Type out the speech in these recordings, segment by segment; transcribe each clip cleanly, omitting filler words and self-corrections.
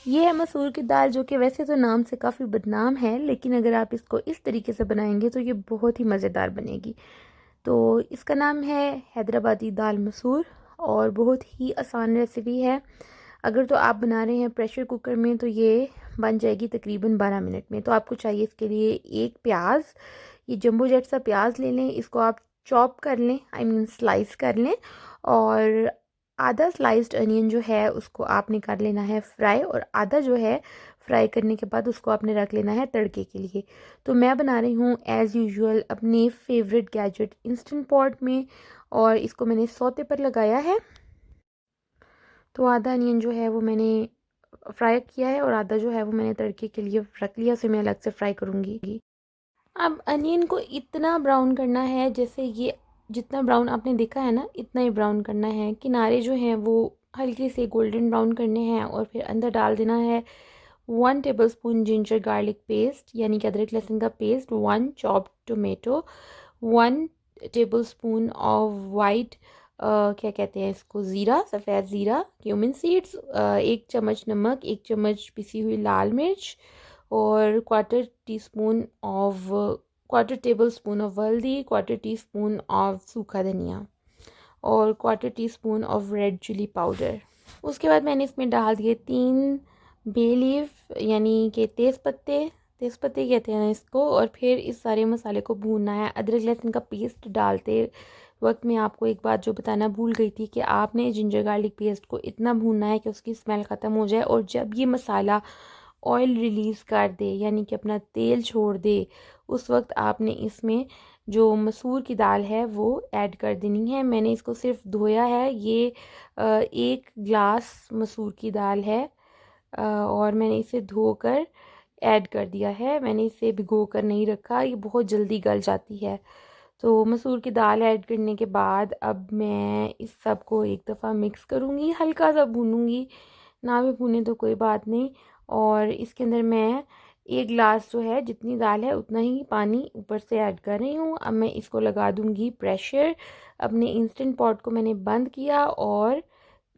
ये है मसूर की दाल, जो कि वैसे तो नाम से काफ़ी बदनाम है, लेकिन अगर आप इसको इस तरीके से बनाएंगे तो ये बहुत ही मज़ेदार बनेगी। तो इसका नाम है हैदराबादी दाल मसूर, और बहुत ही आसान रेसिपी है। अगर तो आप बना रहे हैं प्रेशर कुकर में तो ये बन जाएगी तकरीबन 12 मिनट में। तो आपको चाहिए इसके लिए एक प्याज, ये जंबो जेट सा प्याज ले लें, इसको आप चॉप कर लें, आई मीन स्लाइस कर लें। और आधा स्लाइस्ड अनियन जो है उसको आपने कर लेना है फ्राई, और आधा जो है फ्राई करने के बाद उसको आपने रख लेना है तड़के के लिए। तो मैं बना रही हूँ एज़ यूजुअल अपने फेवरेट गैजेट इंस्टेंट पॉट में, और इसको मैंने सौते पर लगाया है। तो आधा अनियन जो है वो मैंने फ्राई किया है, और आधा जो है वो मैंने तड़के के लिए रख लिया, उसे मैं अलग से फ्राई करूँगी। अब अनियन को इतना ब्राउन करना है, जैसे ये जितना ब्राउन आपने देखा है ना, इतना ही ब्राउन करना है। किनारे जो हैं वो हल्के से गोल्डन ब्राउन करने हैं, और फिर अंदर डाल देना है 1 टेबलस्पून जिंजर गार्लिक पेस्ट, यानी कि अदरक लहसुन का paste, 1 chopped tomato, 1 tablespoon of white क्या कहते हैं इसको, ज़ीरा, सफ़ेद ज़ीरा, क्यूमिन सीड्स, 1 चम्मच नमक, 1 चम्मच पिसी हुई लाल मिर्च, और क्वार्टर टेबल स्पून ऑफ हल्दी, क्वार्टर टीस्पून ऑफ सूखा धनिया, और quarter teaspoon of red chilli powder. उसके बाद मैंने इसमें डाल दिए 3 बे लीफ, यानी कि तेज़ पत्ते, तेज़ पत्ते कहते हैं इसको। और फिर इस सारे मसाले को भूनना है। अदरक लहसुन का पेस्ट डालते वक्त मैं आपको एक बात जो बताना भूल गई थी, कि आपने जिंजर गार्लिक पेस्ट को इतना भूनना है कि उसकी स्मेल ख़त्म हो जाए, और जब ये मसाला ऑयल रिलीज़ कर दे, यानी कि अपना तेल छोड़ दे, उस वक्त आपने इसमें जो मसूर की दाल है वो ऐड कर देनी है। मैंने इसको सिर्फ धोया है। ये 1 ग्लास मसूर की दाल है, और मैंने इसे धोकर ऐड कर दिया है। मैंने इसे भिगो कर नहीं रखा, ये बहुत जल्दी गल जाती है। तो मसूर की दाल ऐड करने के बाद अब मैं इस सब को एक दफ़ा मिक्स करूँगी, हल्का सा भूनूँगी, ना भी भूने तो कोई बात नहीं। और इसके अंदर मैं 1 गिलास जो है, जितनी दाल है उतना ही पानी ऊपर से ऐड कर रही हूँ। अब मैं इसको लगा दूँगी प्रेशर। अपने इंस्टेंट पॉट को मैंने बंद किया, और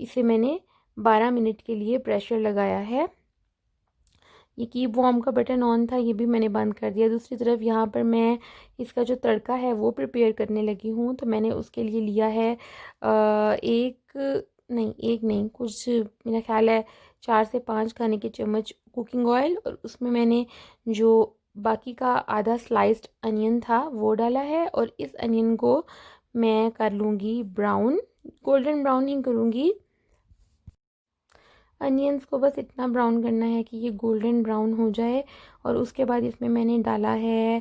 इसे मैंने 12 मिनट के लिए प्रेशर लगाया है। ये कीप वार्म का बटन ऑन था, ये भी मैंने बंद कर दिया। दूसरी तरफ यहाँ पर मैं इसका जो तड़का है वो प्रिपेयर करने लगी हूँ। तो मैंने उसके लिए लिया है एक नहीं, कुछ मेरा ख्याल है 4 से 5 खाने के चम्मच कुकिंग ऑयल, और उसमें मैंने जो बाकी का आधा स्लाइस्ड अनियन था वो डाला है। और इस अनियन को मैं कर लूँगी ब्राउन, गोल्डन ब्राउन ही करूँगी। अनियंस को बस इतना ब्राउन करना है कि ये गोल्डन ब्राउन हो जाए। और उसके बाद इसमें मैंने डाला है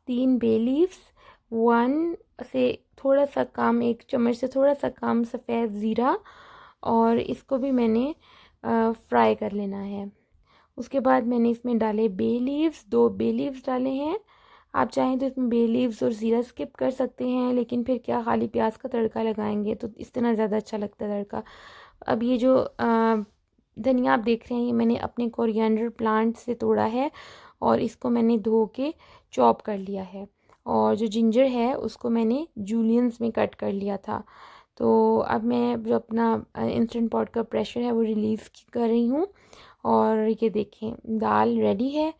3 बे लीव्स, 1 से थोड़ा सा कम, 1 चम्मच से थोड़ा सा कम सफ़ेद ज़ीरा, और इसको भी मैंने फ्राई कर लेना है। उसके बाद मैंने इसमें डाले बे लीव्स, 2 बे लीव्स डाले हैं। आप चाहें तो इसमें बे लीव्स और ज़ीरा स्किप कर सकते हैं, लेकिन फिर क्या, खाली प्याज का तड़का लगाएंगे तो इस तरह ज़्यादा अच्छा लगता है तड़का। अब ये जो धनिया आप देख रहे हैं, ये मैंने अपने कोरिएंडर प्लांट से तोड़ा है, और इसको मैंने धो के चॉप कर लिया है। और जो जिंजर है उसको मैंने जूलियंस में कट कर लिया था। तो अब मैं जो अपना इंस्टेंट पॉट का प्रेशर है वो रिलीज़ कर रही हूँ। और ये देखें, दाल रेडी है।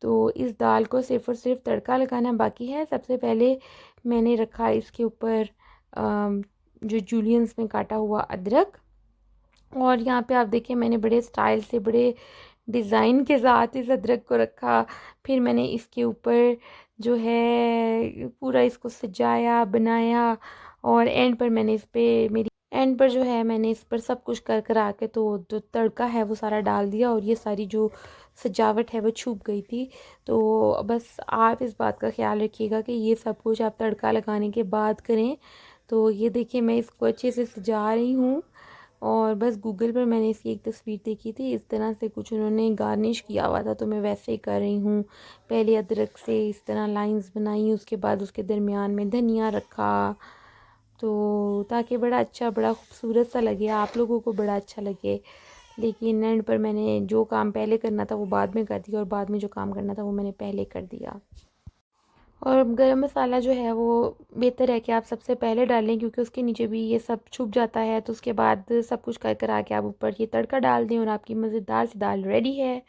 तो इस दाल को सिर्फ़ और सिर्फ तड़का लगाना बाकी है। सबसे पहले मैंने रखा इसके ऊपर जो जूलियंस में काटा हुआ अदरक, और यहाँ पे आप देखिए मैंने बड़े स्टाइल से, बड़े डिज़ाइन के साथ इस अदरक को रखा। फिर मैंने इसके ऊपर जो है पूरा इसको सजाया, बनाया, और एंड पर मैंने इस पे मेरी एंड पर जो है मैंने इस पर सब कुछ कर कर आके तो जो तड़का है वो सारा डाल दिया, और ये सारी जो सजावट है वो छुप गई थी। तो बस आप इस बात का ख्याल रखिएगा कि ये सब कुछ आप तड़का लगाने के बाद करें। तो ये देखिए मैं इसको अच्छे से सजा रही हूँ, और बस गूगल पर मैंने इसकी एक तस्वीर देखी थी, इस तरह से कुछ उन्होंने गार्निश किया हुआ था, तो मैं वैसे ही कर रही हूँ। पहले अदरक से इस तरह लाइंस बनाई, उसके बाद उसके दरमियान में धनिया रखा, तो ताकि बड़ा अच्छा, बड़ा खूबसूरत सा लगे, आप लोगों को बड़ा अच्छा लगे। लेकिन एंड पर मैंने जो काम पहले करना था वो बाद में कर दिया, और बाद में जो काम करना था वो मैंने पहले कर दिया। और गरम मसाला जो है वो बेहतर है कि आप सबसे पहले डालें, क्योंकि उसके नीचे भी ये सब छुप जाता है। तो उसके बाद सब कुछ कर कर आके आप ऊपर ये तड़का डाल दें और आपकी मज़ेदार सी दाल रेडी है।